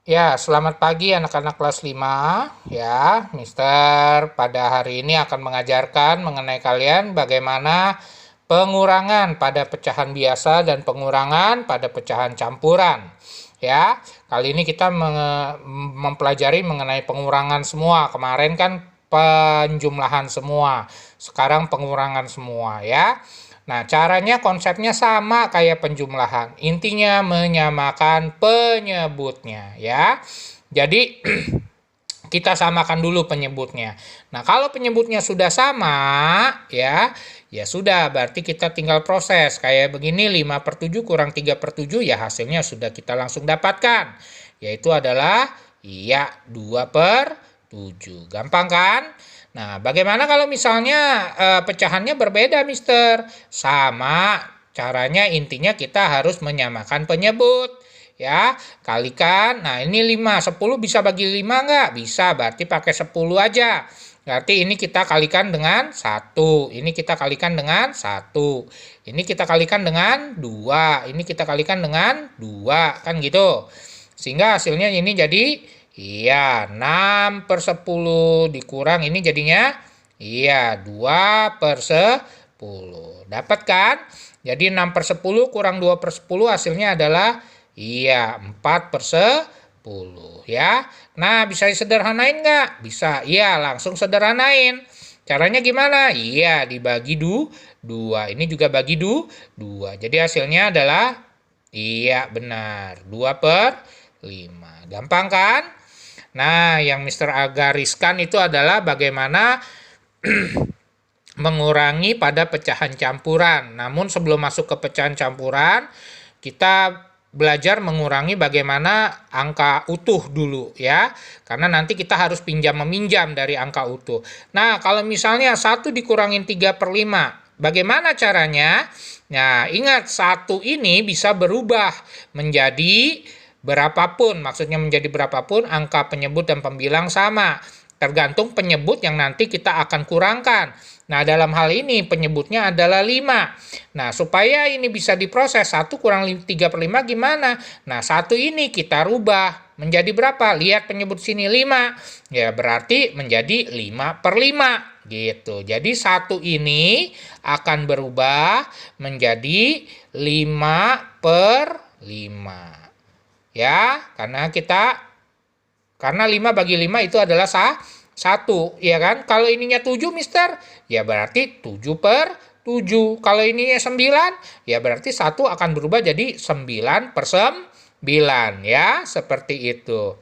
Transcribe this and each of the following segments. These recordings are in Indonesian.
Ya, selamat pagi anak-anak kelas 5. Ya, Mister pada hari ini akan mengajarkan mengenai kalian bagaimana pengurangan pada pecahan biasa dan pengurangan pada pecahan campuran. Ya, kali ini kita mempelajari mengenai pengurangan semua. Kemarin kan penjumlahan semua. Sekarang pengurangan semua ya. Nah, caranya konsepnya sama kayak penjumlahan. Intinya menyamakan penyebutnya ya. Jadi kita samakan dulu penyebutnya. Nah, kalau penyebutnya sudah sama ya, ya sudah berarti kita tinggal proses. Kayak begini 5/7 kurang 3/7 ya hasilnya sudah kita langsung dapatkan. Yaitu adalah iya 2/7. Gampang kan? Nah, bagaimana kalau misalnya pecahannya berbeda, Mister? Sama, caranya intinya kita harus menyamakan penyebut. Ya, kalikan. Nah, ini 5, 10 bisa bagi 5 nggak? Bisa, berarti pakai 10 aja. Berarti ini kita kalikan dengan 1. Ini kita kalikan dengan 1. Ini kita kalikan dengan 2. Ini kita kalikan dengan 2. Kan gitu. Sehingga hasilnya ini jadi iya 6/10 dikurang ini jadinya iya 2/10. Dapat kan? Jadi 6/10 kurang 2/10 hasilnya adalah iya 4/10 ya. Nah, bisa disederhanain nggak? Bisa. Iya, langsung sederhanain. Caranya gimana? Iya, dibagi 2. Ini juga bagi 2. Jadi hasilnya adalah iya benar 2/5. Gampang kan? Nah, yang Mister gariskan itu adalah bagaimana mengurangi pada pecahan campuran. Namun sebelum masuk ke pecahan campuran, kita belajar mengurangi bagaimana angka utuh dulu ya. Karena nanti kita harus pinjam meminjam dari angka utuh. Nah, kalau misalnya 1 dikurangin 3/5, bagaimana caranya? Nah, ingat 1 ini bisa berubah menjadi berapapun. Maksudnya menjadi berapapun angka penyebut dan pembilang sama. Tergantung penyebut yang nanti kita akan kurangkan. Nah, dalam hal ini penyebutnya adalah 5. Nah, supaya ini bisa diproses, 1 kurang 3/5 gimana? Nah, 1 ini kita rubah menjadi berapa? Lihat penyebut sini 5. Ya, berarti menjadi 5/5. Gitu. Jadi 1 ini akan berubah menjadi 5/5. Ya, karena 5 bagi 5 itu adalah 1, ya kan? Kalau ininya 7, Mister, ya berarti 7/7. Kalau ininya 9, ya berarti 1 akan berubah jadi 9/9, ya, seperti itu.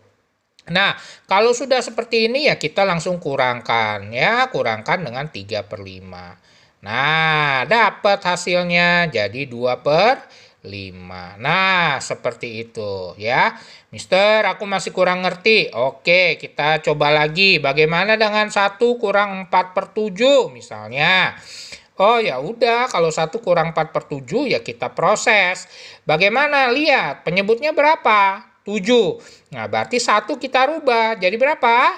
Nah, kalau sudah seperti ini ya kita langsung kurangkan, ya, kurangkan dengan 3/5. Nah, dapat hasilnya jadi 2/5. Nah, seperti itu ya. Mister, aku masih kurang ngerti. Oke, kita coba lagi. Bagaimana dengan 1 kurang 4/7 misalnya? Oh ya udah, kalau 1 kurang 4/7 ya kita proses. Bagaimana? Lihat, penyebutnya berapa? 7. Nah, berarti 1 kita rubah. Jadi berapa?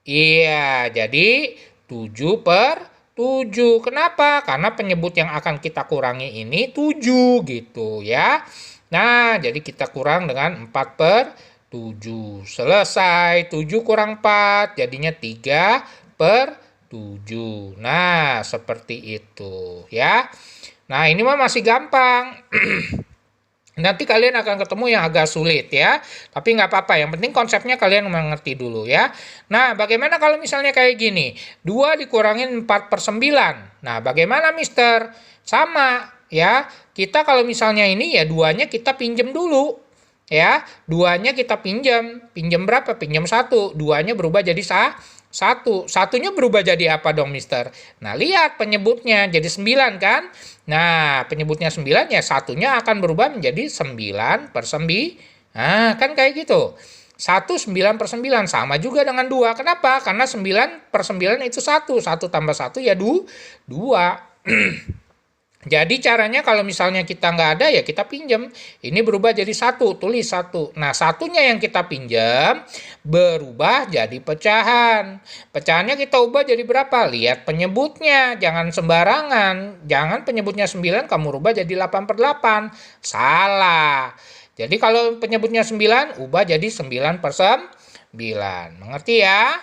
Iya, jadi 7/7. Kenapa? Karena penyebut yang akan kita kurangi ini 7 gitu ya. Nah, jadi kita kurang dengan 4/7. Selesai. 7 kurang 4 jadinya 3/7. Nah, seperti itu ya. Nah, ini mah masih gampang. Nanti kalian akan ketemu yang agak sulit ya. Tapi nggak apa-apa, yang penting konsepnya kalian mengerti dulu ya. Nah, bagaimana kalau misalnya kayak gini? 2 dikurangin 4/9. Nah, bagaimana Mister? Sama ya. Kita kalau misalnya ini ya 2-nya kita pinjem dulu. Ya, 2-nya kita pinjam. Pinjam berapa? Pinjam 1. 2-nya berubah jadi 1. Satunya berubah jadi apa dong, Mister? Nah, lihat penyebutnya jadi 9 kan? Nah, penyebutnya 9 ya satunya akan berubah menjadi 9/9. Nah, kan kayak gitu. 9/9 sama juga dengan 2. Kenapa? Karena 9/9 itu 1. 1 tambah 1 ya 2. Jadi caranya kalau misalnya kita nggak ada ya kita pinjam. Ini berubah jadi 1, tulis 1. Nah, satunya yang kita pinjam berubah jadi pecahan. Pecahannya kita ubah jadi berapa? Lihat penyebutnya, jangan sembarangan. Jangan penyebutnya 9 kamu rubah jadi 8/8. Salah. Jadi kalau penyebutnya 9, ubah jadi 9 per 9. Mengerti ya?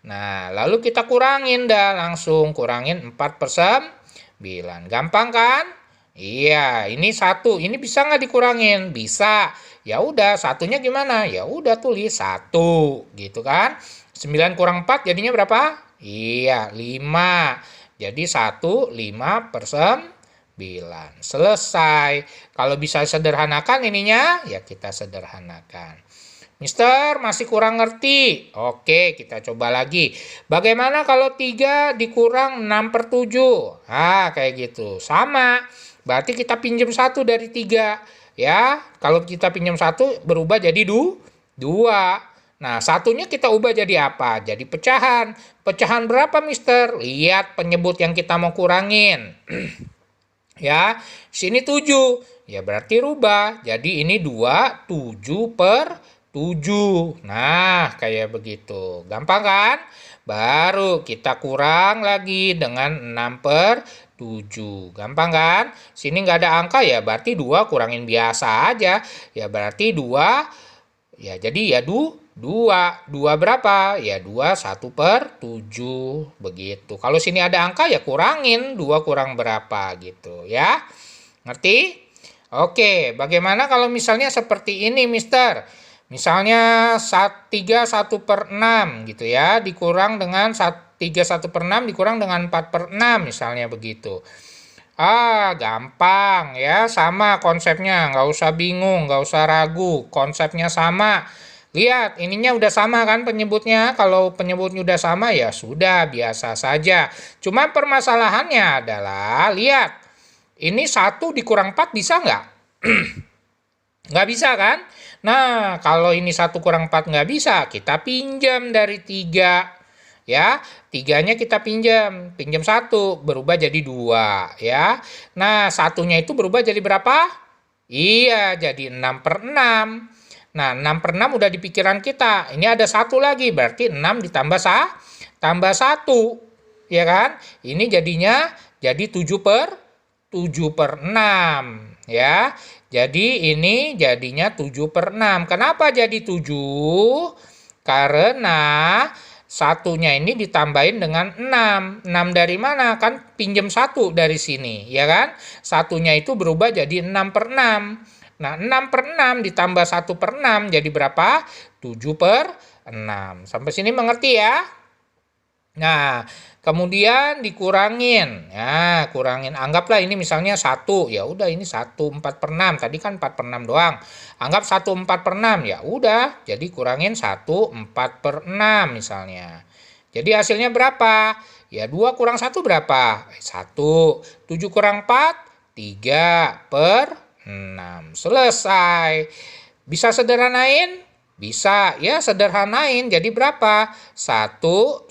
Nah, lalu kita kurangin dah langsung. Kurangin 4 per 9. Gampang kan? Iya, ini 1. Ini bisa nggak dikurangin? Bisa. Ya udah, satunya gimana? Ya udah tulis 1, gitu kan? 9 kurang 4 jadinya berapa? Iya, 5. Jadi 1, 5 per 9. Selesai. Kalau bisa sederhanakan ininya, ya kita sederhanakan. Mister, masih kurang ngerti. Oke, kita coba lagi. Bagaimana kalau 3 dikurang 6 per 7? Nah, kayak gitu. Sama. Berarti kita pinjam 1 dari 3. Ya, kalau kita pinjam 1 berubah jadi 2. Nah, satunya kita ubah jadi apa? Jadi pecahan. Pecahan berapa, Mister? Lihat penyebut yang kita mau kurangin. Ya, sini 7. Ya berarti rubah. Jadi ini 2, 7 per 7. Nah, kayak begitu. Gampang kan? Baru kita kurang lagi dengan 6 per 7. Gampang kan? Sini nggak ada angka ya, berarti 2 kurangin biasa aja. Ya berarti 2, ya jadi ya 2. 2 berapa? Ya 2, 1 per 7. Begitu. Kalau sini ada angka ya kurangin 2 kurang berapa gitu ya. Ngerti? Oke, bagaimana kalau misalnya seperti ini, Mister? Misalnya 3 1 per 6 gitu ya, dikurang dengan 3 1 per 6 dikurang dengan 4 per 6 misalnya begitu. Gampang ya, sama konsepnya, nggak usah bingung, nggak usah ragu, konsepnya sama. Lihat, ininya udah sama kan penyebutnya. Kalau penyebutnya udah sama ya sudah, biasa saja. Cuma permasalahannya adalah, lihat, ini 1 dikurang 4 bisa nggak? Nggak bisa kan? Nah, kalau ini 1 kurang 4 nggak bisa, kita pinjam dari 3. Ya, 3-nya kita pinjam 1 berubah jadi 2 ya. Nah, satunya itu berubah jadi berapa? Iya, jadi 6 per 6. Nah, 6 per 6 udah di pikiran kita. Ini ada 1 lagi, berarti 6 ditambah tambah 1. Ya kan? Ini jadinya jadi 7 per 6. Ya, jadi ini jadinya 7 per 6. Kenapa jadi 7? Karena satunya ini ditambahin dengan 6. 6 dari mana? Kan pinjam 1 dari sini, ya kan? Satunya itu berubah jadi 6 per 6. Nah, 6 per 6 ditambah 1 per 6 jadi berapa? 7 per 6. Sampai sini mengerti ya? Nah, kemudian dikurangin. Ya, kurangin. Anggaplah ini misalnya 1. Ya udah ini 1 4 per 6. Tadi kan 4 per 6 doang. Anggap 1 4 per 6. Ya udah, jadi kurangin 1 4 per 6 misalnya. Jadi hasilnya berapa? Ya 2 kurang 1 berapa? 1. 7 kurang 4? 3 per 6. Selesai. Bisa sederhanain? Bisa ya, sederhanain jadi berapa? 1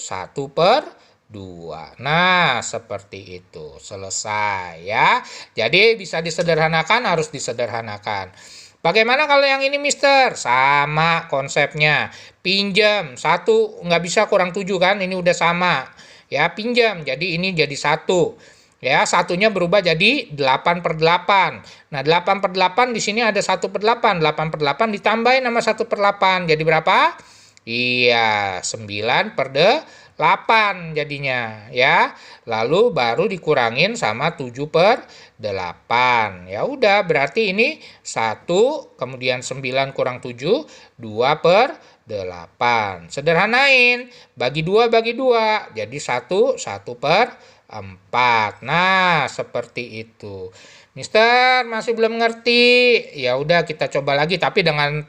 per 2. Nah, seperti itu. Selesai ya. Jadi bisa disederhanakan, harus disederhanakan. Bagaimana kalau yang ini, Mister? Sama konsepnya. Pinjam 1 nggak bisa kurang 7 kan? Ini udah sama. Ya, pinjam. Jadi ini jadi 1. Ya, satunya berubah jadi 8 per 8. Nah, 8 per 8 di sini ada 1 per 8. 8 per 8 ditambahin sama 1 per 8. Jadi berapa? Iya, 9 per 8 jadinya. Ya, lalu baru dikurangin sama 7 per 8. Ya udah, berarti ini 1, kemudian 9 kurang 7, 2 per 8. Sederhanain, bagi 2 bagi 2. Jadi 1 per 4. Nah, seperti itu. Mister, masih belum ngerti? Ya udah kita coba lagi tapi dengan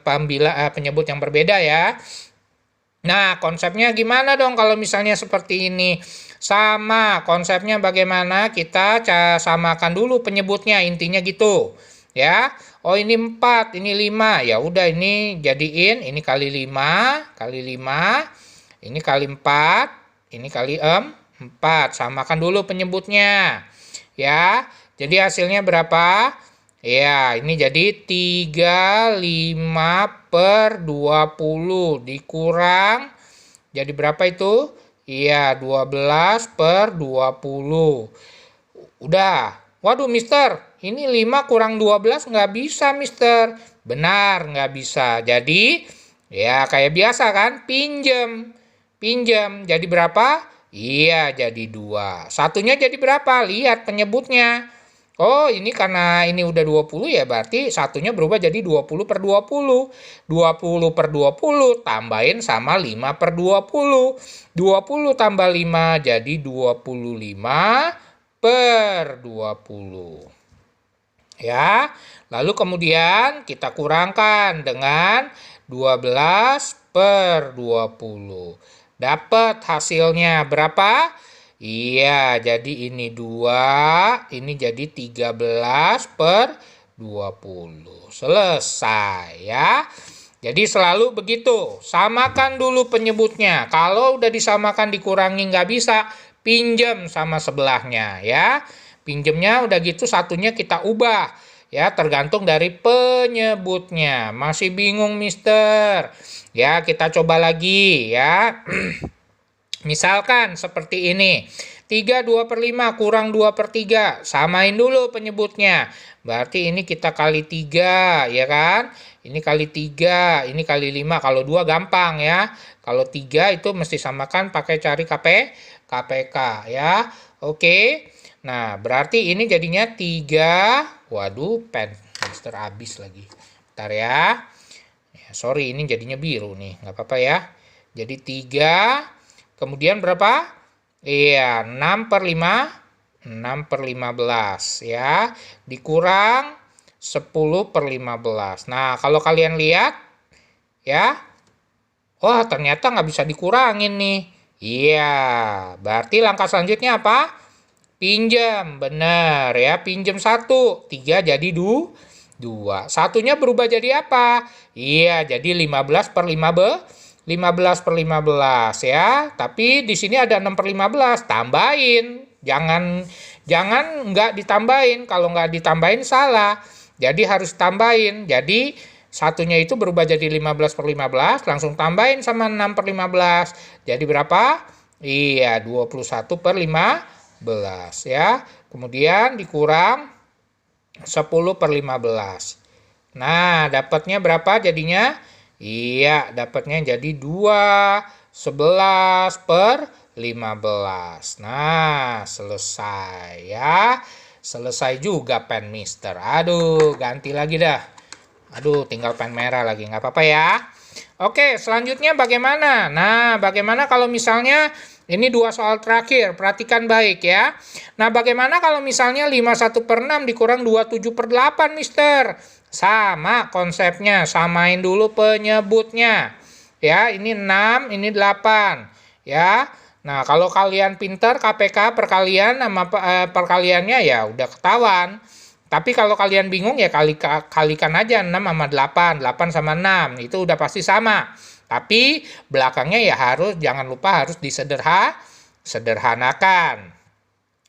penyebut yang berbeda ya. Nah, konsepnya gimana dong kalau misalnya seperti ini? Sama, konsepnya bagaimana? Kita samakan dulu penyebutnya, intinya gitu. Ya. Oh, ini 4, ini 5. Ya udah ini jadiin ini kali 5, ini kali 4, ini kali 4. Samakan dulu penyebutnya. Ya. Jadi hasilnya berapa? Ya, ini jadi 35 per 20 dikurang. Jadi berapa itu? Iya, 12 per 20. Udah. Waduh, Mister, ini 5 kurang 12 nggak bisa, Mister. Benar, nggak bisa. Jadi, ya kayak biasa kan, pinjem. Pinjem, jadi berapa? Iya, jadi 2. Satunya jadi berapa? Lihat penyebutnya. Oh, ini karena ini udah 20 ya, berarti satunya berubah jadi 20 per 20. 20 per 20 tambahin sama 5 per 20. 20 tambah 5 jadi 25 per 20. Ya, lalu kemudian kita kurangkan dengan 12 per 20. Dapat hasilnya berapa? Iya, jadi ini 2, ini jadi 13 per 20. Selesai ya. Jadi selalu begitu, samakan dulu penyebutnya. Kalau udah disamakan dikurangi nggak bisa, pinjam sama sebelahnya ya. Pinjemnya udah gitu satunya kita ubah. Ya, tergantung dari penyebutnya. Masih bingung, Mister? Ya, kita coba lagi ya. Misalkan seperti ini. 3 2 per 5 kurang 2 per 3. Samain dulu penyebutnya. Berarti ini kita kali 3, ya kan? Ini kali 3, ini kali 5. Kalau 2 gampang ya. Kalau 3 itu mesti samakan pakai cari KPK ya. Oke. Nah, berarti ini jadinya 3. Waduh, pen Mister habis lagi. Bentar ya. Ya, sorry, ini jadinya biru nih. Nggak apa-apa ya. Jadi 3. Kemudian berapa? Iya, 6 per 5. 6 per 15 ya. Dikurang 10 per 15. Nah, kalau kalian lihat ya. Wah, ternyata nggak bisa dikurangin nih. Iya, berarti langkah selanjutnya apa? Pinjam, bener ya. Pinjam 1. 3 jadi 2. Satunya berubah jadi apa? Iya, jadi 15 per 15 per 15 ya. Tapi di sini ada 6 per 15, tambahin. Jangan nggak ditambahin. Kalau nggak ditambahin salah. Jadi harus tambahin. Jadi satunya itu berubah jadi 15 per 15, langsung tambahin sama 6 per 15. Jadi berapa? Iya, 21 per 15 ya. Kemudian dikurang 10 per 15. Nah, dapatnya berapa jadinya? Iya, dapatnya jadi 11 per 15. Nah, selesai ya. Selesai juga pen Mister. Aduh, ganti lagi dah. Aduh, tinggal pen merah lagi. Nggak apa-apa ya. Oke, selanjutnya bagaimana? Nah, bagaimana kalau misalnya ini 2 soal terakhir, perhatikan baik ya. Nah, bagaimana kalau misalnya 51 per 6 dikurang 27 per 8, Mister? Sama konsepnya, samain dulu penyebutnya. Ya, ini 6, ini 8. Ya, nah kalau kalian pinter KPK perkalian sama perkaliannya ya udah ketahuan. Tapi kalau kalian bingung ya kalikan aja 6 sama 8, 8 sama 6, itu udah pasti sama. Tapi belakangnya ya jangan lupa harus sederhanakan.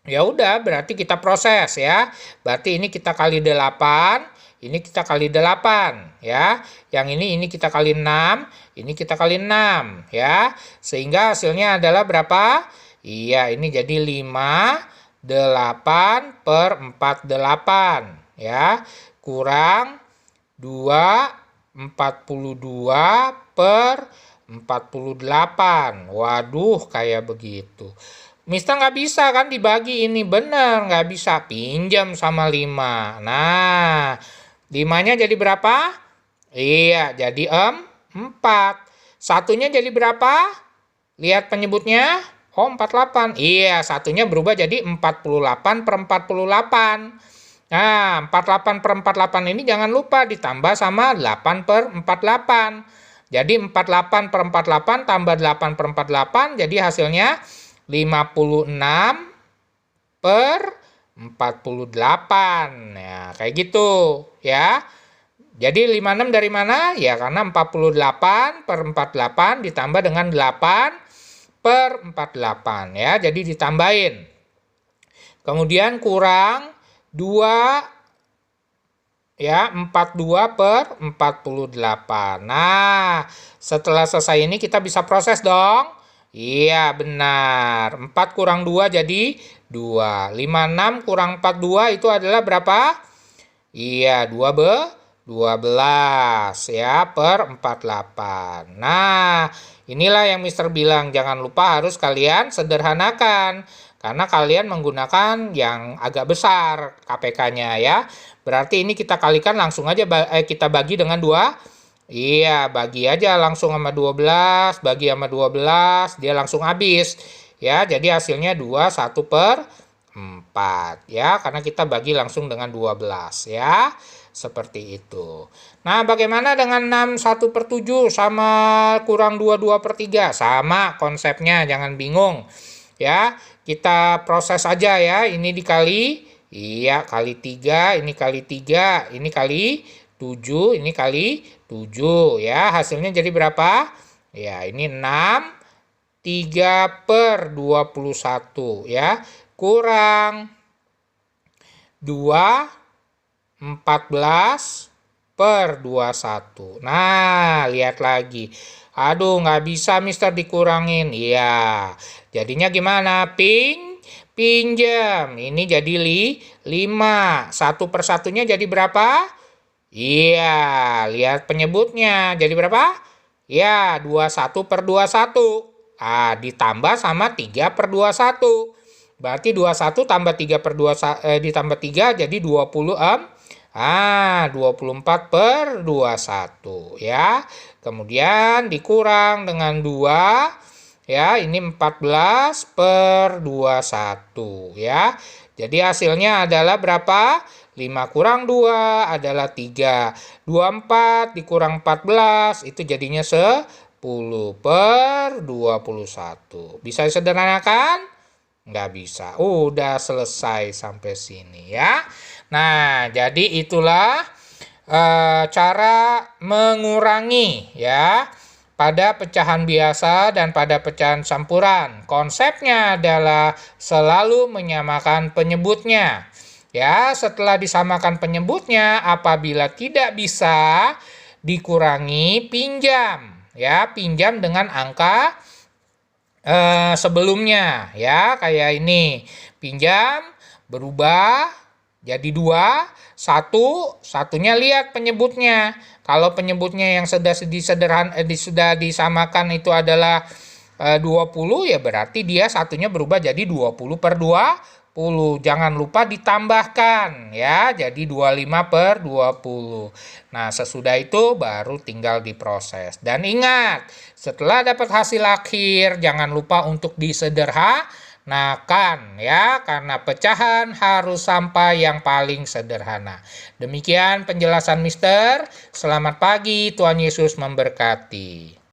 Ya udah, berarti kita proses ya. Berarti ini kita kali 8, ini kita kali 8 ya. Yang ini kita kali 6, ini kita kali 6 ya. Sehingga hasilnya adalah berapa? Iya, ini jadi 5 8 per 48 ya, kurang 2 42 per 48. Waduh, kayak begitu. Mister nggak bisa kan dibagi ini, bener nggak bisa, pinjam sama 5. Nah, 5-nya jadi berapa? Iya, jadi 4. Satunya jadi berapa? Lihat penyebutnya. Oh, 48. Iya, satunya berubah jadi 48 per 48. Nah, 48 per 48 ini jangan lupa ditambah sama 8 per 48. Jadi 48 per 48 tambah 8 per 48, jadi hasilnya 56 per 48. Ya, kayak gitu ya. Jadi 56 dari mana? Ya, karena 48 per 48 ditambah dengan 8 per 48 ya, jadi ditambahin. Kemudian kurang 2 ya, 42 per 48. Nah, setelah selesai ini kita bisa proses dong. Iya, benar. 4 kurang 2 jadi 2. 56 kurang 42 itu adalah berapa? Iya, 12 ya per 48. Nah, inilah yang Mister bilang, jangan lupa harus kalian sederhanakan. Karena kalian menggunakan yang agak besar KPK-nya ya. Berarti ini kita kalikan langsung aja, kita bagi dengan 2. Iya, bagi aja langsung sama 12, bagi sama 12, dia langsung habis. Ya, jadi hasilnya 21 per 4 ya, karena kita bagi langsung dengan 12 ya. Seperti itu. Nah, bagaimana dengan 6 1 per 7 sama kurang 22 per 3? Sama konsepnya, jangan bingung. Ya, kita proses aja ya. Ini dikali, iya kali 3, ini kali 3, ini kali 7, ini kali 7 ya. Hasilnya jadi berapa? Ya, ini 6, 3 per 21 ya. Kurang 2, 14 per 21. Nah, lihat lagi. Aduh, nggak bisa Mister dikurangin. Iya. Jadinya gimana? Pinjam. Ini jadi 5. 1 per 1-nya jadi berapa? Iya, lihat penyebutnya. Jadi berapa? Ya, 21 per 21. Ah, ditambah sama 3 per 21. Berarti 21 tambah 3 per 2, ditambah 3 jadi 24 per 21 ya. Kemudian dikurang dengan 2 ya, ini 14 per 21 ya. Jadi hasilnya adalah berapa? 5 kurang 2 adalah 3. 24 dikurang 14 itu jadinya 10 per 21. Bisa disederhanakan? Nggak bisa. Udah selesai sampai sini ya. Nah, jadi itulah cara mengurangi ya pada pecahan biasa dan pada pecahan campuran. Konsepnya adalah selalu menyamakan penyebutnya. Ya, setelah disamakan penyebutnya, apabila tidak bisa dikurangi, pinjam. Ya, pinjam dengan angka sebelumnya ya, kayak ini. Pinjam berubah jadi 2, satunya lihat penyebutnya. Kalau penyebutnya yang sudah disamakan itu adalah 20 ya, berarti dia satunya berubah jadi 20 per 20. Jangan lupa ditambahkan ya, jadi 25 per 20. Nah, sesudah itu baru tinggal diproses. Dan ingat, setelah dapat hasil akhir jangan lupa untuk disederhanakan ya, karena pecahan harus sampai yang paling sederhana. Demikian penjelasan Mister. Selamat pagi, Tuhan Yesus memberkati.